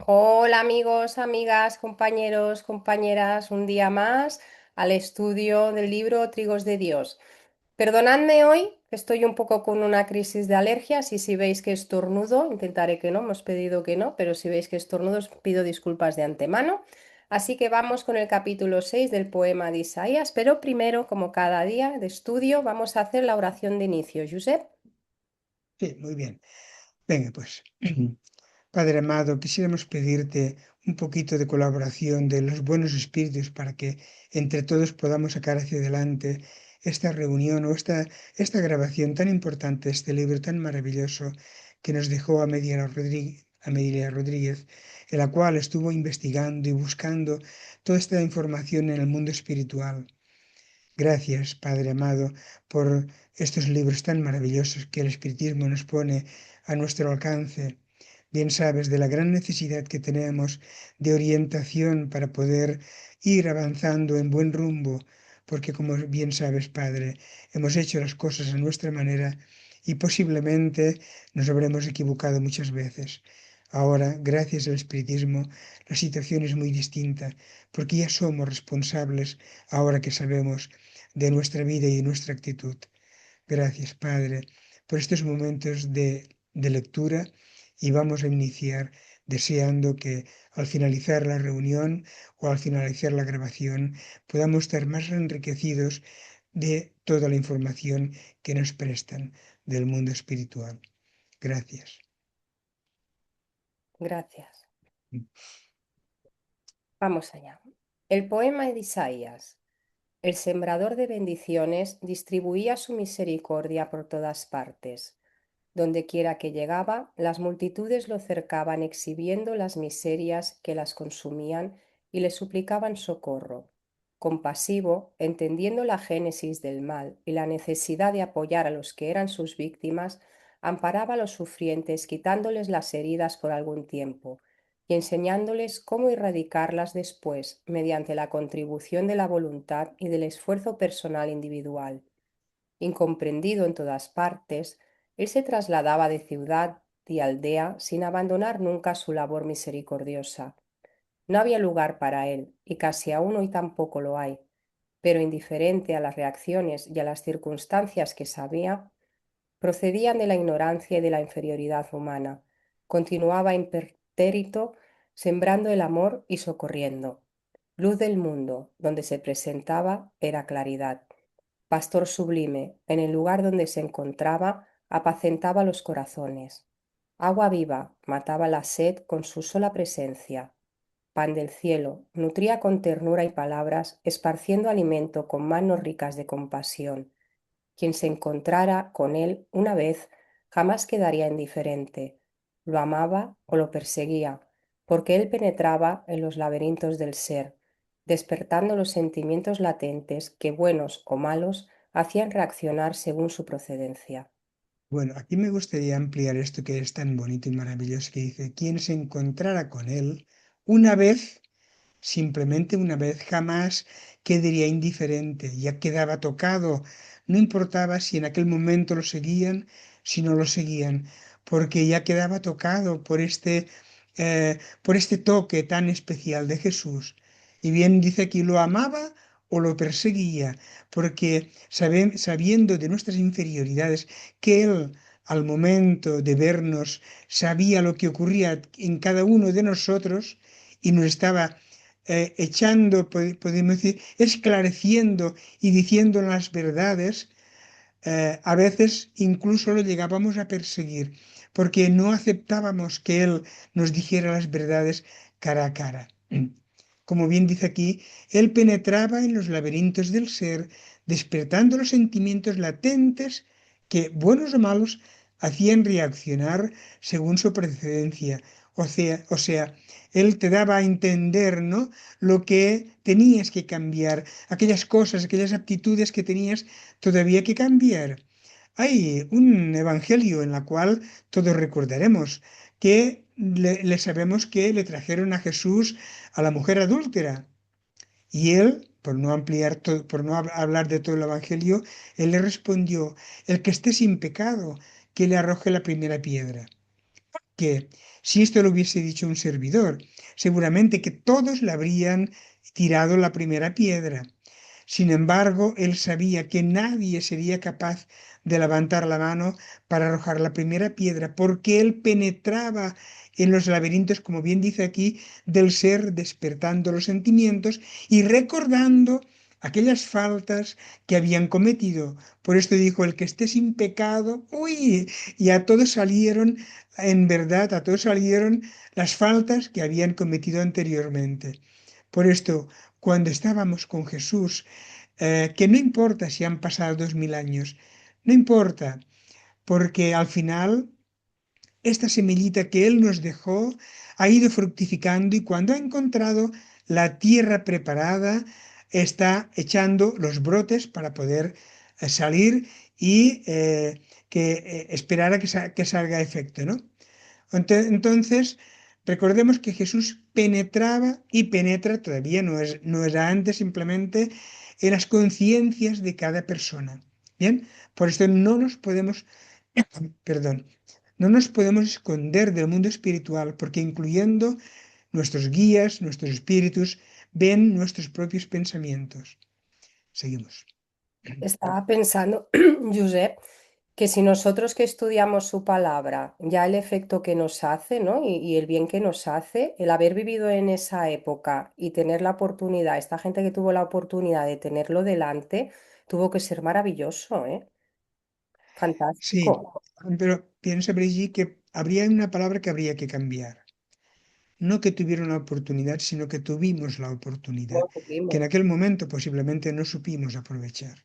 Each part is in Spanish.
Hola amigos, amigas, compañeros, compañeras, un día más al estudio del libro Trigos de Dios. Perdonadme hoy, que estoy un poco con una crisis de alergias y si veis que estornudo, intentaré que no, hemos pedido que no, pero si veis que estornudo os pido disculpas de antemano. Así que vamos con el capítulo 6 del poema de Isaías, pero primero, como cada día de estudio, vamos a hacer la oración de inicio. Josep, Sí, muy bien. Venga, pues, Padre amado, quisiéramos pedirte un poquito de colaboración de los buenos espíritus para que entre todos podamos sacar hacia adelante esta reunión o esta grabación tan importante, este libro tan maravilloso que nos dejó Amelia Rodríguez, en la cual estuvo investigando y buscando toda esta información en el mundo espiritual. Gracias, Padre amado, por estos libros tan maravillosos que el Espiritismo nos pone a nuestro alcance. Bien sabes de la gran necesidad que tenemos de orientación para poder ir avanzando en buen rumbo, porque como bien sabes, Padre, hemos hecho las cosas a nuestra manera y posiblemente nos habremos equivocado muchas veces. Ahora, gracias al Espiritismo, la situación es muy distinta, porque ya somos responsables ahora que sabemos de nuestra vida y de nuestra actitud. Gracias, Padre, por estos momentos de lectura y vamos a iniciar deseando que al finalizar la reunión o al finalizar la grabación podamos estar más enriquecidos de toda la información que nos prestan del mundo espiritual. Gracias. gracias. Vamos allá. El poema de Isaías. El sembrador de bendiciones distribuía su misericordia por todas partes. Donde quiera que llegaba, las multitudes lo cercaban exhibiendo las miserias que las consumían y le suplicaban socorro. Compasivo, entendiendo la génesis del mal y la necesidad de apoyar a los que eran sus víctimas, amparaba a los sufrientes quitándoles las heridas por algún tiempo y enseñándoles cómo erradicarlas después mediante la contribución de la voluntad y del esfuerzo personal individual. Incomprendido en todas partes, él se trasladaba de ciudad y aldea sin abandonar nunca su labor misericordiosa. No había lugar para él, y casi aún hoy tampoco lo hay, pero indiferente a las reacciones y a las circunstancias que sabía, procedían de la ignorancia y de la inferioridad humana. Continuaba impertérrito, sembrando el amor y socorriendo. Luz del mundo, donde se presentaba, era claridad. Pastor sublime, en el lugar donde se encontraba, apacentaba los corazones. Agua viva, mataba la sed con su sola presencia. Pan del cielo, nutría con ternura y palabras, esparciendo alimento con manos ricas de compasión. Quien se encontrara con él una vez jamás quedaría indiferente. Lo amaba o lo perseguía, porque él penetraba en los laberintos del ser, despertando los sentimientos latentes que, buenos o malos, hacían reaccionar según su procedencia. Bueno, aquí me gustaría ampliar esto que es tan bonito y maravilloso que dice, quien se encontrara con él una vez, simplemente una vez, jamás quedaría indiferente, ya quedaba tocado, no importaba si en aquel momento lo seguían, si no lo seguían, porque ya quedaba tocado por este toque tan especial de Jesús. Y bien dice aquí, lo amaba o lo perseguía, porque sabiendo de nuestras inferioridades, que Él al momento de vernos sabía lo que ocurría en cada uno de nosotros y nos estaba echando, podemos decir, esclareciendo y diciendo las verdades, a veces incluso lo llegábamos a perseguir, porque no aceptábamos que Él nos dijera las verdades cara a cara. Como bien dice aquí, Él penetraba en los laberintos del ser, despertando los sentimientos latentes que, buenos o malos, hacían reaccionar según su precedencia. O sea, Él te daba a entender, ¿no?, lo que tenías que cambiar, aquellas cosas, aquellas aptitudes que tenías todavía que cambiar. Hay un evangelio en la cual todos recordaremos que le sabemos que le trajeron a Jesús a la mujer adúltera y él, por no ampliar todo, por no hablar de todo el evangelio, él le respondió, el que esté sin pecado, que le arroje la primera piedra. que si esto lo hubiese dicho un servidor, seguramente que todos le habrían tirado la primera piedra. Sin embargo, él sabía que nadie sería capaz de levantar la mano para arrojar la primera piedra, porque él penetraba en los laberintos, como bien dice aquí, del ser, despertando los sentimientos y recordando aquellas faltas que habían cometido. Por esto dijo, el que esté sin pecado, uy, y a todos salieron, en verdad, a todos salieron las faltas que habían cometido anteriormente. Por esto, cuando estábamos con Jesús, que no importa si han pasado 2000 años, no importa, porque al final esta semillita que Él nos dejó ha ido fructificando y cuando ha encontrado la tierra preparada, está echando los brotes para poder salir y esperar a que salga efecto, ¿no? Entonces, recordemos que Jesús penetraba y penetra, todavía no era antes simplemente, en las conciencias de cada persona. Bien, por esto no nos podemos, perdón, no nos podemos esconder del mundo espiritual, porque incluyendo nuestros guías, nuestros espíritus, ven nuestros propios pensamientos. Seguimos. Estaba pensando, Josep, que si nosotros que estudiamos su palabra, ya el efecto que nos hace, ¿no? Y el bien que nos hace, el haber vivido en esa época y tener la oportunidad, esta gente que tuvo la oportunidad de tenerlo delante, tuvo que ser maravilloso, ¿eh? Sí, Fantástico. pero piensa, Brigitte, que habría una palabra que habría que cambiar. No que tuvieron la oportunidad, sino que tuvimos la oportunidad, No que en tuvimos. aquel momento posiblemente no supimos aprovechar.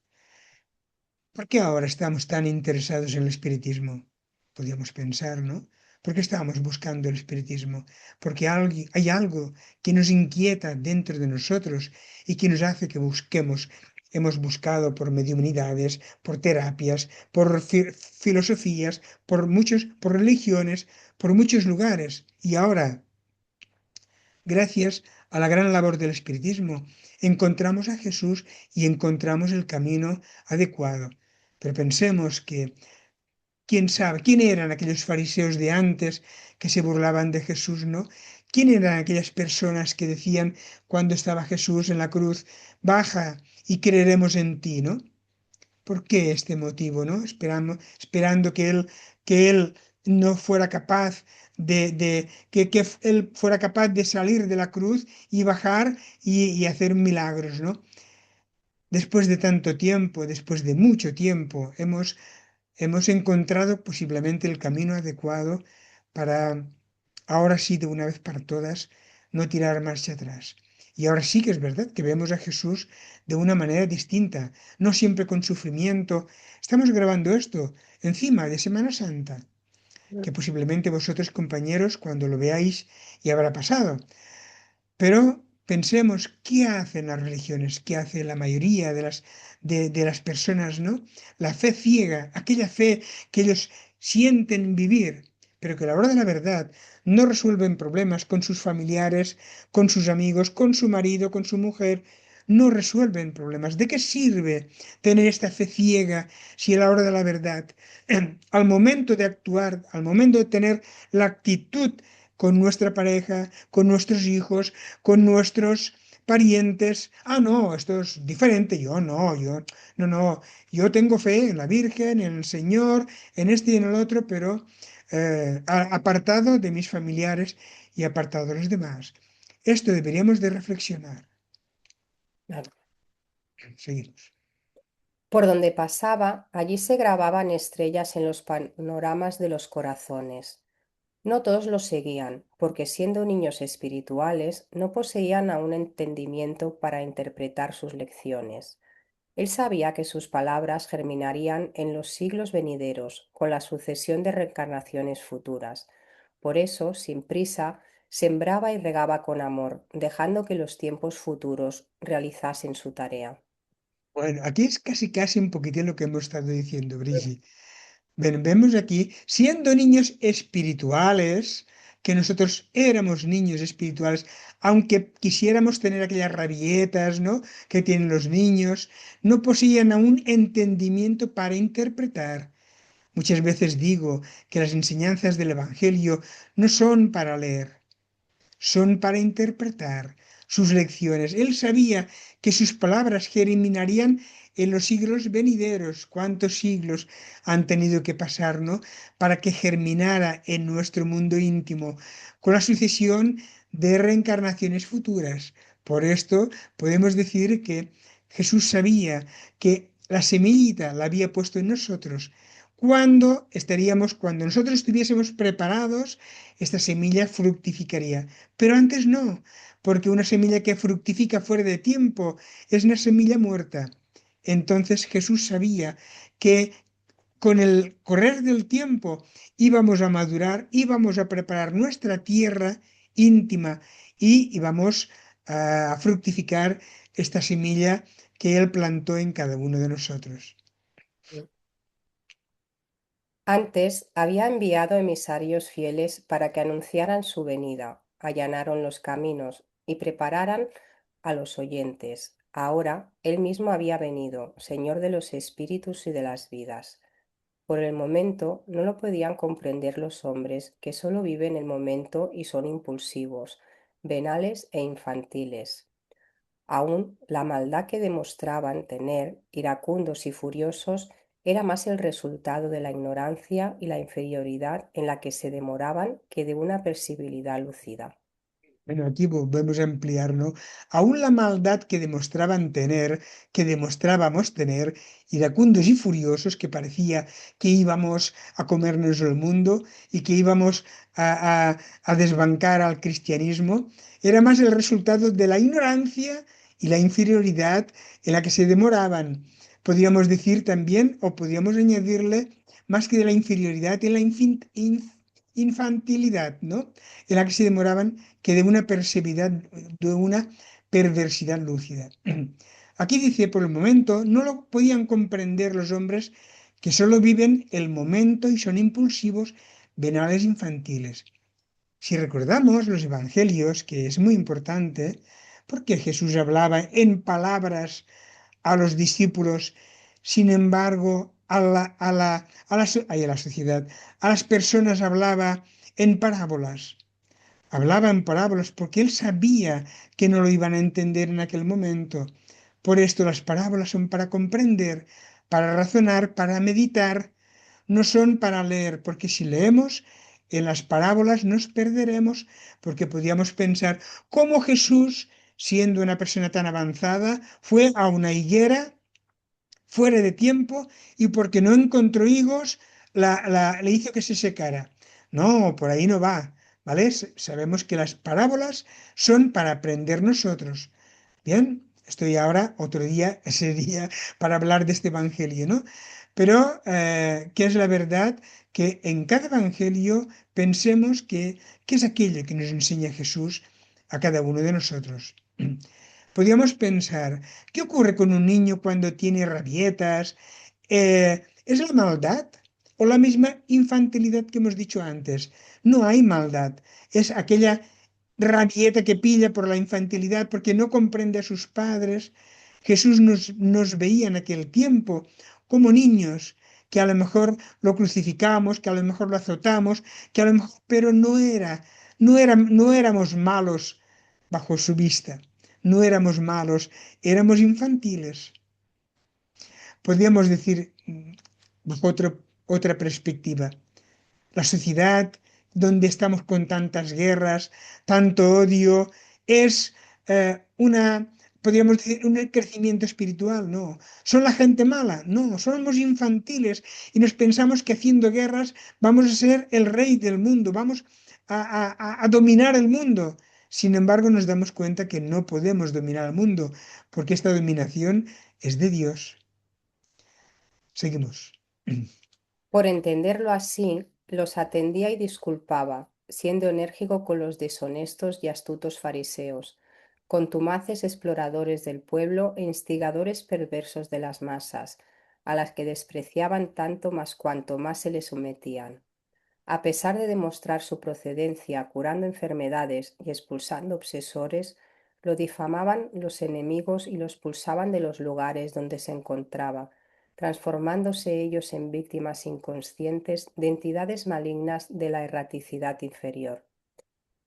¿Por qué ahora estamos tan interesados en el espiritismo? Podríamos pensar, ¿no? ¿Por qué estábamos buscando el espiritismo? Porque hay algo que nos inquieta dentro de nosotros y que nos hace que busquemos. Hemos buscado por mediunidades, por terapias, por filosofías, por religiones, por muchos lugares. Y ahora, gracias a la gran labor del espiritismo, encontramos a Jesús y encontramos el camino adecuado. Pero pensemos que, quién sabe, quién eran aquellos fariseos de antes que se burlaban de Jesús, ¿no? ¿Quién eran aquellas personas que decían cuando estaba Jesús en la cruz, baja y creeremos en ti, ¿no? ¿Por qué este motivo, no? Esperando que él no fuera capaz que él fuera capaz de salir de la cruz y bajar y hacer milagros, ¿no? Después de tanto tiempo, después de mucho tiempo, hemos encontrado posiblemente el camino adecuado para, ahora sí, de una vez para todas, no tirar marcha atrás. Y ahora sí que es verdad que vemos a Jesús de una manera distinta, no siempre con sufrimiento. Estamos grabando esto encima de Semana Santa, que posiblemente vosotros, compañeros, cuando lo veáis, ya habrá pasado. Pero pensemos, ¿qué hacen las religiones? ¿Qué hace la mayoría de las personas, ¿no? La fe ciega, aquella fe que ellos sienten vivir, pero que a la hora de la verdad no resuelven problemas con sus familiares, con sus amigos, con su marido, con su mujer. No resuelven problemas. ¿De qué sirve tener esta fe ciega si a la hora de la verdad, al momento de actuar, al momento de tener la actitud con nuestra pareja, con nuestros hijos, con nuestros parientes? Ah, no, esto es diferente. Yo tengo fe en la Virgen, en el Señor, en este y en el otro, pero apartado de mis familiares y apartado de los demás. Esto deberíamos de reflexionar. Claro. Seguimos. Por donde pasaba, allí se grababan estrellas en los panoramas de los corazones. No todos los seguían, porque siendo niños espirituales, no poseían aún entendimiento para interpretar sus lecciones. Él sabía que sus palabras germinarían en los siglos venideros, con la sucesión de reencarnaciones futuras. Por eso, sin prisa, sembraba y regaba con amor, dejando que los tiempos futuros realizasen su tarea. Bueno, aquí es casi casi un poquitín lo que hemos estado diciendo, Brigitte. Vemos aquí, siendo niños espirituales, que nosotros éramos niños espirituales, aunque quisiéramos tener aquellas rabietas, ¿no? Que tienen los niños, no poseían aún entendimiento para interpretar. Muchas veces digo que las enseñanzas del Evangelio no son para leer, son para interpretar sus lecciones. Él sabía que sus palabras germinarían en los siglos venideros. ¿Cuántos siglos han tenido que pasar, no? Para que germinara en nuestro mundo íntimo, con la sucesión de reencarnaciones futuras. Por esto podemos decir que Jesús sabía que la semillita la había puesto en nosotros. Cuando nosotros estuviésemos preparados, esta semilla fructificaría. Pero antes no, porque una semilla que fructifica fuera de tiempo es una semilla muerta. Entonces Jesús sabía que con el correr del tiempo íbamos a madurar, íbamos a preparar nuestra tierra íntima y íbamos a fructificar esta semilla que Él plantó en cada uno de nosotros. Antes había enviado emisarios fieles para que anunciaran su venida, allanaron los caminos y prepararan a los oyentes. Ahora él mismo había venido, Señor de los espíritus y de las vidas. Por el momento no lo podían comprender los hombres, que solo viven el momento y son impulsivos, venales e infantiles. Aún la maldad que demostraban tener, iracundos y furiosos, era más el resultado de la ignorancia y la inferioridad en la que se demoraban que de una percibilidad lúcida. Bueno, aquí volvemos a ampliar, ¿no? Aún la maldad que demostraban tener, que demostrábamos tener, iracundos y furiosos, que parecía que íbamos a comernos el mundo y que íbamos a desbancar al cristianismo, era más el resultado de la ignorancia y la inferioridad en la que se demoraban. Podríamos decir también, o podríamos añadirle, más que de la inferioridad, en la infantilidad, ¿no? En la que se demoraban que de una perversidad lúcida. Aquí dice, por el momento, no lo podían comprender los hombres que solo viven el momento y son impulsivos, venales infantiles. Si recordamos los evangelios, que es muy importante, porque Jesús hablaba en palabras a los discípulos, sin embargo, a la sociedad, a las personas hablaba en parábolas. Hablaba en parábolas porque él sabía que no lo iban a entender en aquel momento. Por esto las parábolas son para comprender, para razonar, para meditar, no son para leer, porque si leemos en las parábolas nos perderemos, porque podríamos pensar cómo Jesús, siendo una persona tan avanzada, fue a una higuera fuera de tiempo y porque no encontró higos le hizo que se secara. No, por ahí no va, ¿vale? Sabemos que las parábolas son para aprender nosotros. Bien, estoy ahora, otro día sería para hablar de este evangelio, ¿no? Pero, ¿qué es la verdad? Que en cada evangelio pensemos que, qué es aquello que nos enseña Jesús a cada uno de nosotros. Podríamos pensar, ¿qué ocurre con un niño cuando tiene rabietas? ¿Es la maldad o la misma infantilidad que hemos dicho antes? No hay maldad, es aquella rabieta que pilla por la infantilidad porque no comprende a sus padres. Jesús nos veía en aquel tiempo como niños que a lo mejor lo crucificamos, que a lo mejor lo azotamos, que a lo mejor, pero no éramos malos bajo su vista. No éramos malos, éramos infantiles. Podríamos decir, bajo otra perspectiva, la sociedad donde estamos con tantas guerras, tanto odio, es podríamos decir, un crecimiento espiritual, no. ¿Son la gente mala? No, somos infantiles y nos pensamos que haciendo guerras vamos a ser el rey del mundo, vamos a dominar el mundo. Sin embargo, nos damos cuenta que no podemos dominar el mundo, porque esta dominación es de Dios. Seguimos. Por entenderlo así, los atendía y disculpaba, siendo enérgico con los deshonestos y astutos fariseos, contumaces exploradores del pueblo e instigadores perversos de las masas, a las que despreciaban tanto más cuanto más se les sometían. A pesar de demostrar su procedencia curando enfermedades y expulsando obsesores, lo difamaban los enemigos y lo expulsaban de los lugares donde se encontraba, transformándose ellos en víctimas inconscientes de entidades malignas de la erraticidad inferior.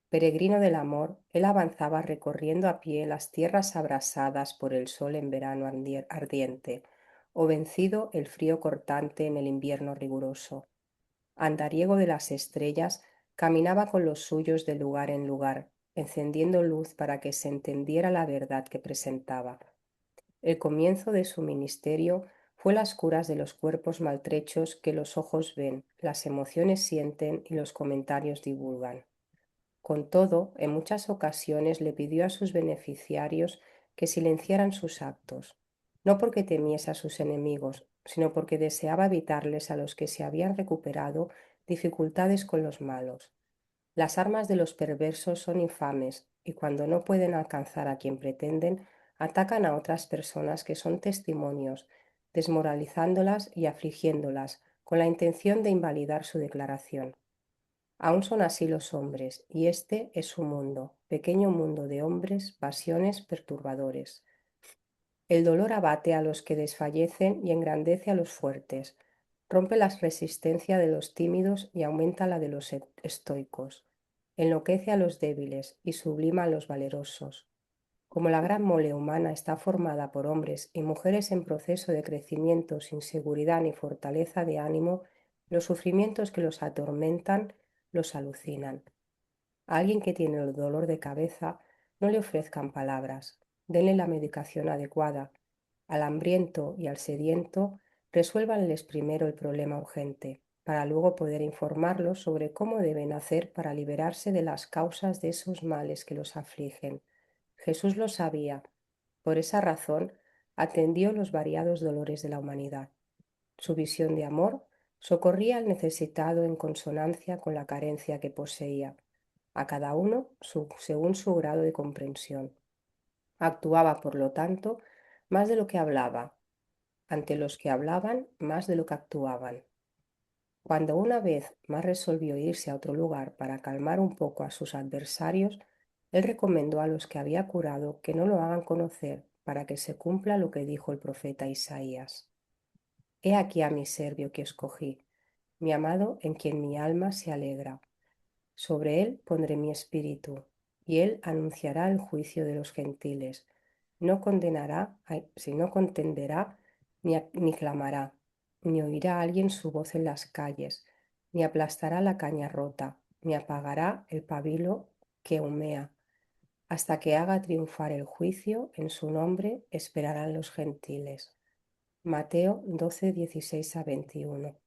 Peregrino del amor, él avanzaba recorriendo a pie las tierras abrasadas por el sol en verano ardiente, o vencido el frío cortante en el invierno riguroso. Andariego de las estrellas, caminaba con los suyos de lugar en lugar, encendiendo luz para que se entendiera la verdad que presentaba. El comienzo de su ministerio fue las curas de los cuerpos maltrechos que los ojos ven, las emociones sienten y los comentarios divulgan. Con todo, en muchas ocasiones le pidió a sus beneficiarios que silenciaran sus actos, no porque temiese a sus enemigos, sino porque deseaba evitarles a los que se habían recuperado dificultades con los malos. Las armas de los perversos son infames y cuando no pueden alcanzar a quien pretenden, atacan a otras personas que son testimonios, desmoralizándolas y afligiéndolas con la intención de invalidar su declaración. Aún son así los hombres, y este es su mundo, pequeño mundo de hombres, pasiones, perturbadores. El dolor abate a los que desfallecen y engrandece a los fuertes, rompe la resistencia de los tímidos y aumenta la de los estoicos, enloquece a los débiles y sublima a los valerosos. Como la gran mole humana está formada por hombres y mujeres en proceso de crecimiento sin seguridad ni fortaleza de ánimo, los sufrimientos que los atormentan los alucinan. A alguien que tiene el dolor de cabeza, no le ofrezcan palabras, denle la medicación adecuada. Al hambriento y al sediento, resuélvanles primero el problema urgente, para luego poder informarlos sobre cómo deben hacer para liberarse de las causas de esos males que los afligen. Jesús lo sabía. Por esa razón, atendió los variados dolores de la humanidad. Su visión de amor socorría al necesitado en consonancia con la carencia que poseía, a cada uno según su grado de comprensión. Actuaba, por lo tanto, más de lo que hablaba, ante los que hablaban más de lo que actuaban. Cuando una vez más resolvió irse a otro lugar para calmar un poco a sus adversarios, él recomendó a los que había curado que no lo hagan conocer para que se cumpla lo que dijo el profeta Isaías. He aquí a mi serbio que escogí, mi amado en quien mi alma se alegra. Sobre él pondré mi espíritu, y él anunciará el juicio de los gentiles. No condenará, si no contenderá, ni clamará, ni oirá alguien su voz en las calles, ni aplastará la caña rota, ni apagará el pabilo que humea. Hasta que haga triunfar el juicio, en su nombre esperarán los gentiles. Mateo 12, 16 a 21.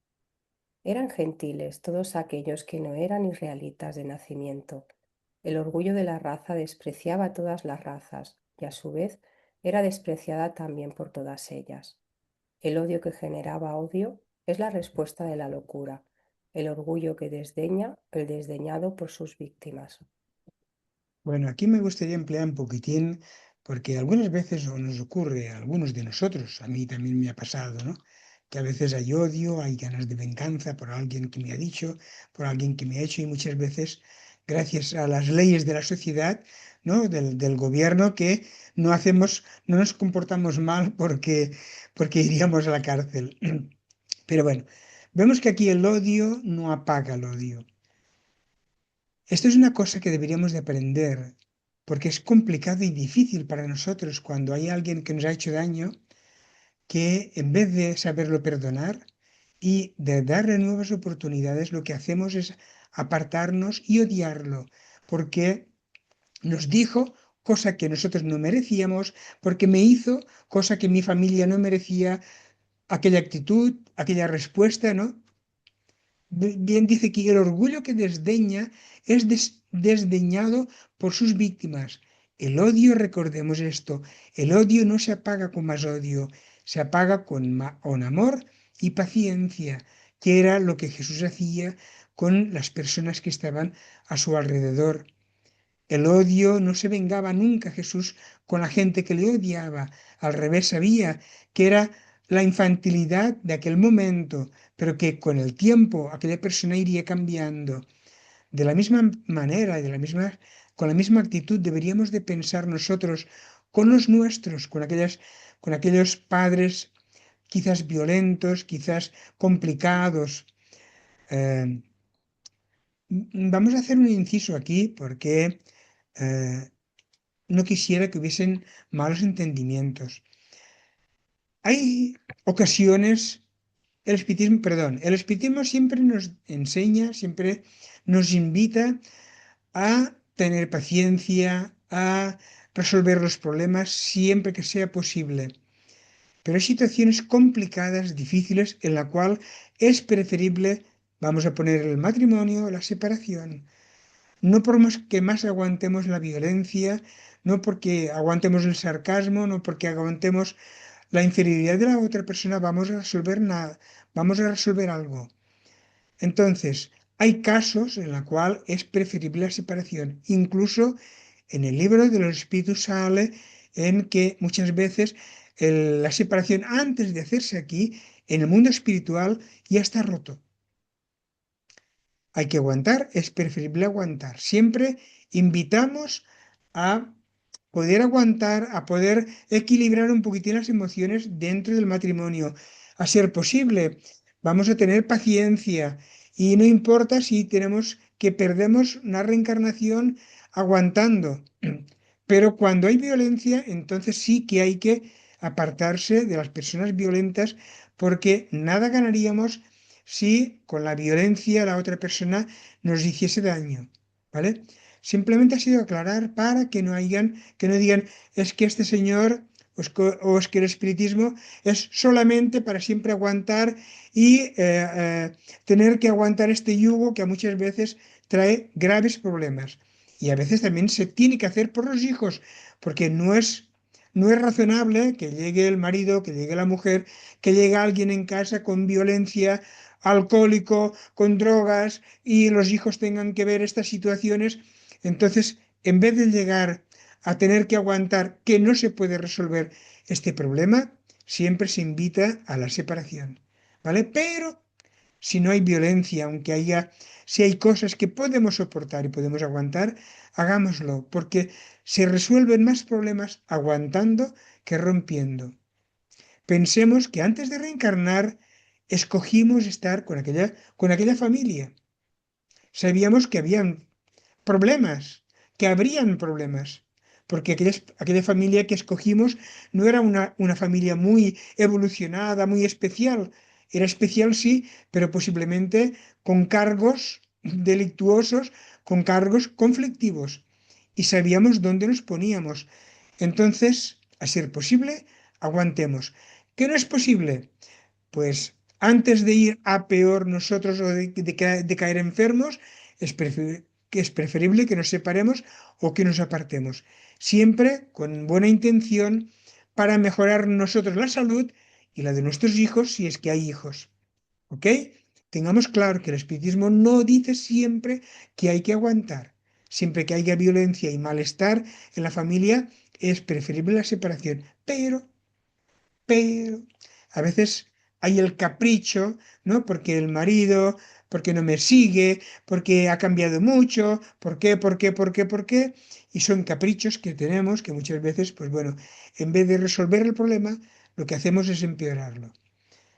Eran gentiles todos aquellos que no eran israelitas de nacimiento. El orgullo de la raza despreciaba a todas las razas y a su vez era despreciada también por todas ellas. El odio que generaba odio es la respuesta de la locura, el orgullo que desdeña el desdeñado por sus víctimas. Bueno, aquí me gustaría emplear un poquitín, porque algunas veces nos ocurre a algunos de nosotros, a mí también me ha pasado, ¿no? Que a veces hay odio, hay ganas de venganza por alguien que me ha dicho, por alguien que me ha hecho, y muchas veces, gracias a las leyes de la sociedad, ¿no? Del gobierno, que no hacemos, no nos comportamos mal porque iríamos a la cárcel. Pero bueno, vemos que aquí el odio no apaga el odio. Esto es una cosa que deberíamos de aprender, porque es complicado y difícil para nosotros cuando hay alguien que nos ha hecho daño, que en vez de saberlo perdonar y de darle nuevas oportunidades, lo que hacemos es apartarnos y odiarlo, porque nos dijo cosa que nosotros no merecíamos, porque me hizo cosa que mi familia no merecía, aquella actitud, aquella respuesta, ¿no? Bien dice que el orgullo que desdeña es desdeñado por sus víctimas. El odio, recordemos esto, el odio no se apaga con más odio, se apaga con amor y paciencia, que era lo que Jesús hacía con las personas que estaban a su alrededor. El odio no se vengaba nunca Jesús con la gente que le odiaba. Al revés, sabía que era la infantilidad de aquel momento, pero que con el tiempo aquella persona iría cambiando. De la misma manera y con la misma actitud deberíamos de pensar nosotros con los nuestros, con aquellos padres quizás violentos, quizás complicados. Eh, Vamos a hacer un inciso aquí porque eh, no quisiera que hubiesen malos entendimientos. Hay ocasiones, el espiritismo siempre nos enseña, siempre nos invita a tener paciencia, a resolver los problemas siempre que sea posible. Pero hay situaciones complicadas, difíciles, en la cual es preferible, vamos a poner el matrimonio, la separación. No por más que más aguantemos la violencia, no porque aguantemos el sarcasmo, no porque aguantemos la inferioridad de la otra persona, vamos a resolver nada, vamos a resolver algo. Entonces, hay casos en los cuales es preferible la separación. Incluso en el libro de los espíritus sale en que muchas veces la separación antes de hacerse aquí, en el mundo espiritual, ya está roto. Hay que aguantar, es preferible aguantar. Siempre invitamos a poder aguantar, a poder equilibrar un poquitín las emociones dentro del matrimonio. A ser posible, vamos a tener paciencia y no importa si tenemos que perdemos una reencarnación aguantando. Pero cuando hay violencia, entonces sí que hay que apartarse de las personas violentas porque nada ganaríamos si con la violencia la otra persona nos hiciese daño, ¿vale? Simplemente ha sido aclarar para que no hayan, que no digan, es que este señor o es que el espiritismo es solamente para siempre aguantar y tener que aguantar este yugo que a muchas veces trae graves problemas. Y a veces también se tiene que hacer por los hijos, porque no es razonable que llegue el marido, que llegue la mujer, que llegue alguien en casa con violencia, alcohólico, con drogas, y los hijos tengan que ver estas situaciones. Entonces, en vez de llegar a tener que aguantar que no se puede resolver este problema, siempre se invita a la separación, ¿vale? Pero si no hay violencia, aunque haya, si hay cosas que podemos soportar y podemos aguantar, hagámoslo, porque se resuelven más problemas aguantando que rompiendo. Pensemos que antes de reencarnar, escogimos estar con aquella familia. Sabíamos que habían problemas, que habrían problemas, porque aquella familia que escogimos no era una familia muy evolucionada, muy especial. Era especial, sí, pero posiblemente con cargos delictuosos, con cargos conflictivos. Y sabíamos dónde nos poníamos. Entonces, a ser posible, aguantemos. ¿Qué no es posible? Pues antes de ir a peor nosotros o de caer enfermos, que es preferible que nos separemos o que nos apartemos. Siempre con buena intención para mejorar nosotros la salud y la de nuestros hijos si es que hay hijos. ¿Ok? Tengamos claro que el espiritismo no dice siempre que hay que aguantar. Siempre que haya violencia y malestar en la familia, es preferible la separación. Pero a veces hay el capricho, ¿no? Porque el marido, porque no me sigue, porque ha cambiado mucho, ¿por qué, por qué, por qué, por qué? Y son caprichos que tenemos que muchas veces, pues bueno, en vez de resolver el problema, lo que hacemos es empeorarlo.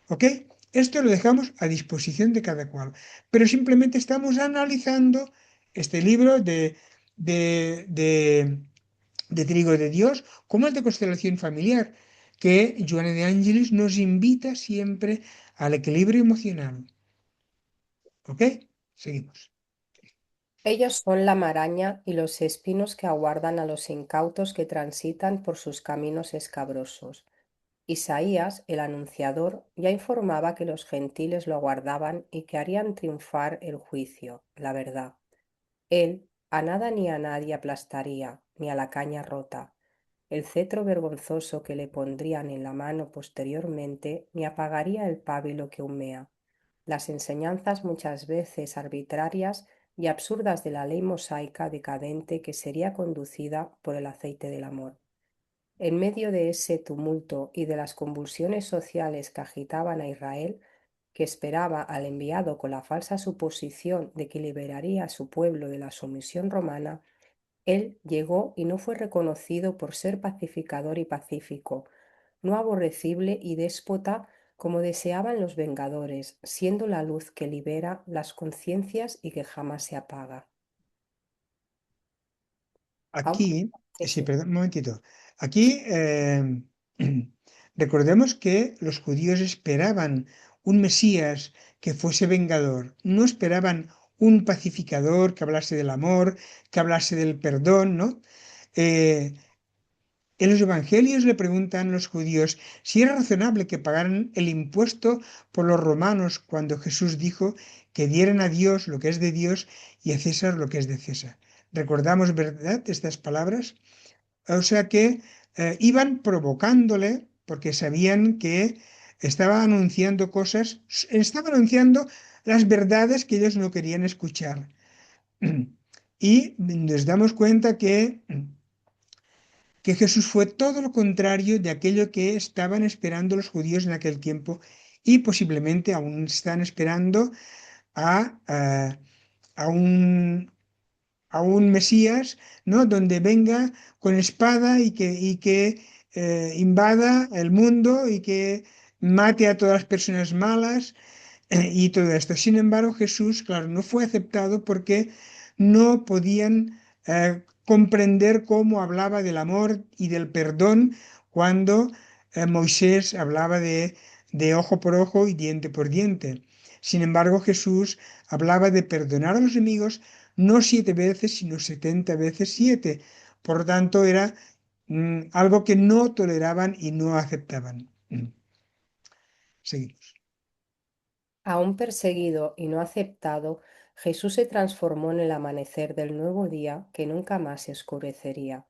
¿Ok? Esto lo dejamos a disposición de cada cual, pero simplemente estamos analizando este libro de, de Trigo de Dios, como el de constelación familiar, que Joana de Ángeles nos invita siempre al equilibrio emocional. ¿Ok? Seguimos. Ellos son la maraña y los espinos que aguardan a los incautos que transitan por sus caminos escabrosos. Isaías, el anunciador, ya informaba que los gentiles lo aguardaban y que harían triunfar el juicio, la verdad. Él a nada ni a nadie aplastaría, ni a la caña rota. El cetro vergonzoso que le pondrían en la mano posteriormente ni apagaría el pábilo que humea. Las enseñanzas muchas veces arbitrarias y absurdas de la ley mosaica decadente que sería conducida por el aceite del amor. En medio de ese tumulto y de las convulsiones sociales que agitaban a Israel, que esperaba al enviado con la falsa suposición de que liberaría a su pueblo de la sumisión romana, él llegó y no fue reconocido por ser pacificador y pacífico, no aborrecible y déspota como deseaban los Vengadores, siendo la luz que libera las conciencias y que jamás se apaga. Aún- Aquí, sí, sí, sí. perdón, un momentito. Aquí recordemos que los judíos esperaban un Mesías que fuese vengador. No esperaban un pacificador que hablase del amor, que hablase del perdón, ¿no? Eh, en los evangelios le preguntan los judíos si era razonable que pagaran el impuesto por los romanos cuando Jesús dijo que dieran a Dios lo que es de Dios y a César lo que es de César. ¿Recordamos, verdad, estas palabras? O sea que iban provocándole porque sabían que estaba anunciando cosas, estaba anunciando las verdades que ellos no querían escuchar. Y nos damos cuenta que Jesús fue todo lo contrario de aquello que estaban esperando los judíos en aquel tiempo y posiblemente aún están esperando a, a un, a un Mesías, ¿no? Donde venga con espada y que invada el mundo y que mate a todas las personas malas y todo esto. Sin embargo, Jesús, claro, no fue aceptado porque no podían comprender cómo hablaba del amor y del perdón cuando Moisés hablaba de ojo por ojo y diente por diente. Sin embargo, Jesús hablaba de perdonar a los enemigos no 7 veces, sino 70 veces 7. Por lo tanto, era algo que no toleraban y no aceptaban. Seguimos. Aún perseguido y no aceptado, Jesús se transformó en el amanecer del nuevo día que nunca más se oscurecería.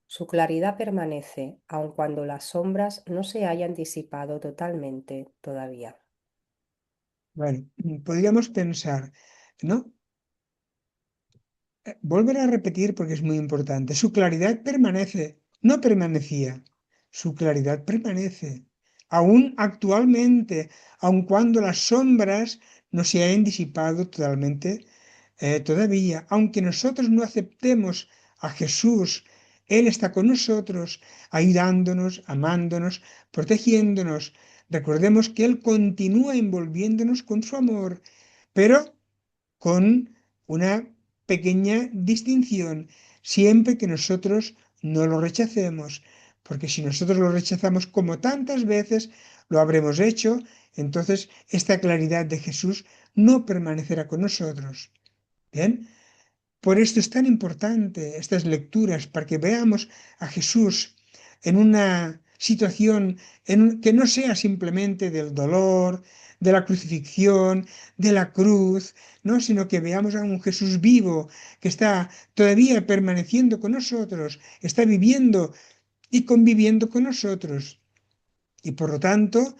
Su claridad permanece, aun cuando las sombras no se hayan disipado totalmente todavía. Bueno, podríamos pensar, ¿no? Volver a repetir porque es muy importante. Su claridad permanece, no permanecía. Su claridad permanece. Aún actualmente, aun cuando las sombras no se hayan disipado totalmente, todavía, aunque nosotros no aceptemos a Jesús, Él está con nosotros, ayudándonos, amándonos, protegiéndonos. Recordemos que Él continúa envolviéndonos con su amor, pero con una pequeña distinción, siempre que nosotros no lo rechacemos, porque si nosotros lo rechazamos como tantas veces lo habremos hecho, entonces esta claridad de Jesús no permanecerá con nosotros. Bien, por esto es tan importante estas lecturas, para que veamos a Jesús en una situación que no sea simplemente del dolor, de la crucifixión, de la cruz, ¿no? Sino que veamos a un Jesús vivo que está todavía permaneciendo con nosotros, está viviendo y conviviendo con nosotros. Y por lo tanto,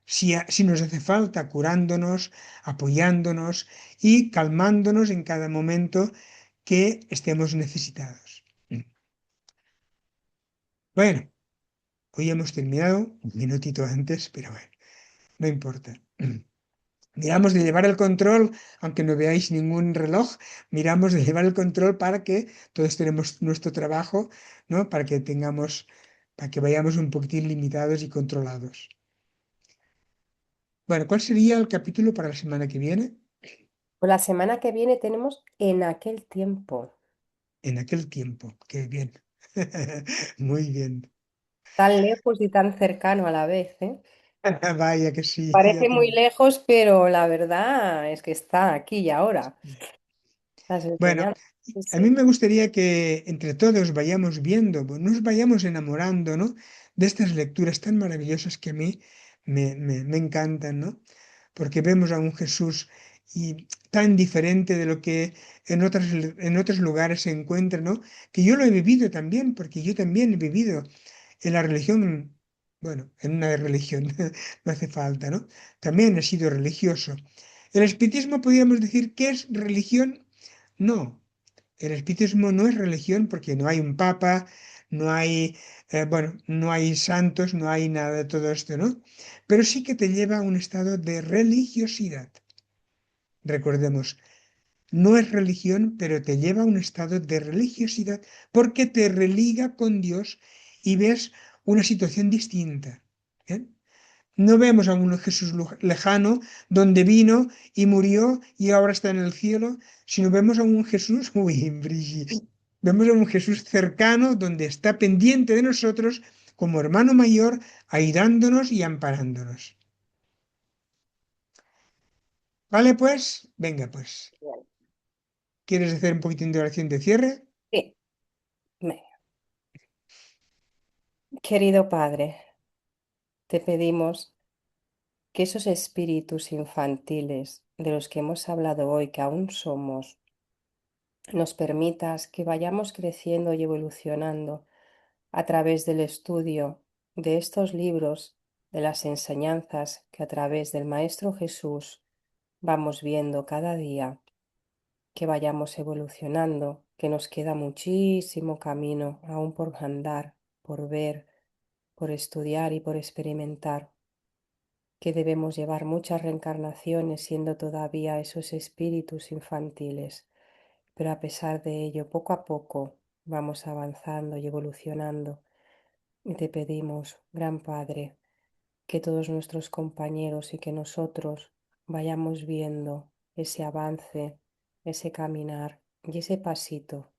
si nos hace falta, curándonos, apoyándonos y calmándonos en cada momento que estemos necesitados. Bueno, hoy hemos terminado un minutito antes, pero bueno, no importa. Miramos de llevar el control, aunque no veáis ningún reloj, miramos de llevar el control para que todos tenemos nuestro trabajo, ¿no? Para que vayamos un poquitín limitados y controlados. Bueno, ¿cuál sería el capítulo para la semana que viene? Pues la semana que viene tenemos en aquel tiempo, En aquel tiempo. Qué bien. Muy bien. tan lejos y tan cercano a la vez, ¿eh? Vaya que sí, ya Parece te muy digo. lejos, pero la verdad es que está aquí y ahora. Las Bueno, enseñanzas. Sí, a mí sí. me gustaría que entre todos vayamos viendo, pues, nos vayamos enamorando, ¿no? De estas lecturas tan maravillosas que a mí me encantan, ¿no? Porque vemos a un Jesús tan diferente de lo que en otros lugares se encuentra, ¿no? Que yo lo he vivido también, porque yo también he vivido en la religión, bueno, en una religión, no hace falta, ¿no? También he sido religioso. El espiritismo podríamos decir que es religión. No, el espiritismo no es religión porque no hay un papa, no hay, bueno, no hay santos, no hay nada de todo esto, ¿no? Pero sí que te lleva a un estado de religiosidad. Recordemos, no es religión, pero te lleva a un estado de religiosidad porque te religa con Dios y ves una situación distinta. ¿Bien? No vemos a un Jesús lejano donde vino y murió y ahora está en el cielo, sino vemos a un Jesús, uy, Brigitte, vemos a un Jesús cercano donde está pendiente de nosotros como hermano mayor, ayudándonos y amparándonos. ¿Vale, pues? Venga, pues. Bien. ¿Quieres hacer un poquitín de oración de cierre? Sí, me- querido Padre, te pedimos que esos espíritus infantiles de los que hemos hablado hoy, que aún somos, nos permitas que vayamos creciendo y evolucionando a través del estudio de estos libros, de las enseñanzas que a través del Maestro Jesús vamos viendo cada día, que vayamos evolucionando, que nos queda muchísimo camino aún por andar, por ver, por estudiar y por experimentar, que debemos llevar muchas reencarnaciones siendo todavía esos espíritus infantiles, pero a pesar de ello, poco a poco vamos avanzando y evolucionando. Y te pedimos, Gran Padre, que todos nuestros compañeros y que nosotros vayamos viendo ese avance, ese caminar y ese pasito,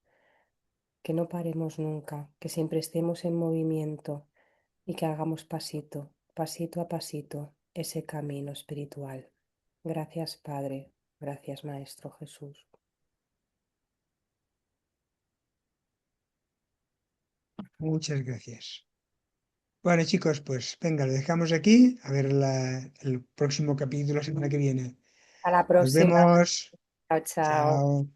que no paremos nunca, que siempre estemos en movimiento y que hagamos pasito, pasito a pasito, ese camino espiritual. Gracias, Padre. Gracias, Maestro Jesús. Muchas gracias. Bueno, chicos, pues venga, lo dejamos aquí. A ver el próximo capítulo la semana que viene. A la Nos próxima. vemos. Chao, chao. Chao.